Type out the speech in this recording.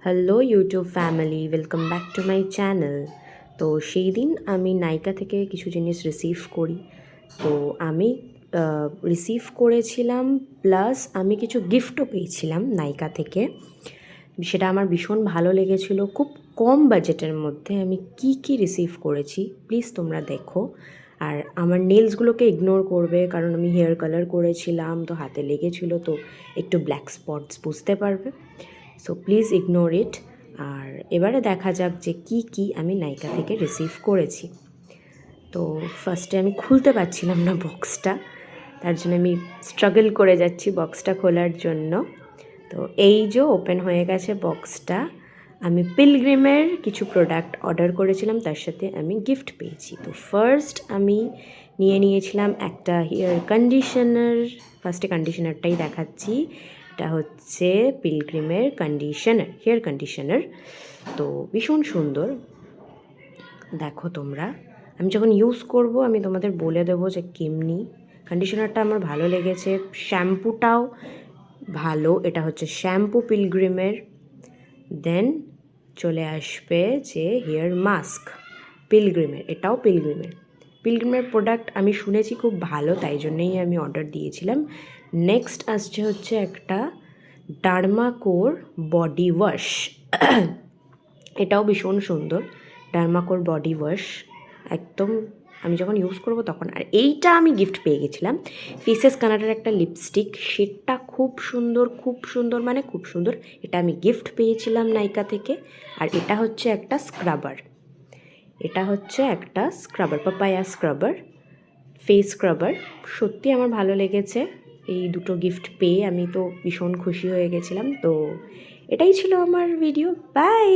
Hello YouTube family, welcome back to my channel. তো সেই দিন আমি নাইকা থেকে কিছু জিনিস রিসিভ করি। তো আমি রিসিভ করেছিলাম, প্লাস আমি কিছু গিফটও পেয়েছিলাম নাইকা থেকে। সেটা আমার ভীষণ ভালো লেগেছিল। খুব কম বাজেটের মধ্যে আমি কি রিসিভ করেছি প্লিজ তোমরা দেখো। আর আমার নেলসগুলোকে ইগনোর করবে, কারণ আমি হেয়ার কালার করেছিলাম, তো হাতে লেগেছিলো, তো একটু ব্ল্যাক স্পটস বুঝতে পারবে। So please ignore it. আর এবারে দেখা যাক যে কি আমি নাইকা থেকে রিসিভ করেছি। তো ফার্স্টে আমি খুলতে পারছিলাম না বক্সটা, তার জন্য আমি স্ট্রাগল করে যাচ্ছি বক্সটা খোলার জন্য। তো এই যে ওপেন হয়ে গেছে বক্সটা। আমি পিলগ্রিমের কিছু প্রোডাক্ট অর্ডার করেছিলাম, তার সাথে আমি গিফট পেয়েছি। তো ফার্স্ট আমি নিয়েছিলাম একটা হেয়ার কন্ডিশনার। ফার্স্টে কন্ডিশনারটাই দেখাচ্ছি। এটা হচ্ছে পিলগ্রিমের হেয়ার কন্ডিশনার। তো ভীষণ সুন্দর, দেখো তোমরা। আমি যখন ইউজ করব আমি তোমাদের বলে দেবো যে কেমনি। কন্ডিশনারটা আমার ভালো লেগেছে, শ্যাম্পুটাও ভালো। এটা হচ্ছে শ্যাম্পু পিলগ্রিমের। দেন চলে আসবে যে হেয়ার মাস্ক পিলগ্রিমের, এটাও পিলগ্রিমের প্রোডাক্ট আমি শুনেছি খুব ভালো, তাই জন্যই আমি অর্ডার দিয়েছিলাম। নেক্সট আসছে হচ্ছে একটা ডার্মাকোর বডি ওয়াশ। এটাও ভীষণ সুন্দর, ডার্মাকোর বডি ওয়াশ। একদম আমি যখন ইউজ করব তখন। আর এইটা আমি গিফট পেয়ে গেছিলাম, ফেসেস কানাডার একটা লিপস্টিক। সেটা খুব সুন্দর মানে খুব সুন্দর। এটা আমি গিফট পেয়েছিলাম নাইকা থেকে। আর এটা হচ্ছে একটা scrubber, papaya scrubber, face scrubber. সত্যি আমার ভালো লেগেছে এই দুটো গিফট পেয়ে। আমি তো ভীষণ খুশি হয়ে গেছিলাম। তো এটাই ছিল আমার ভিডিও। বাই।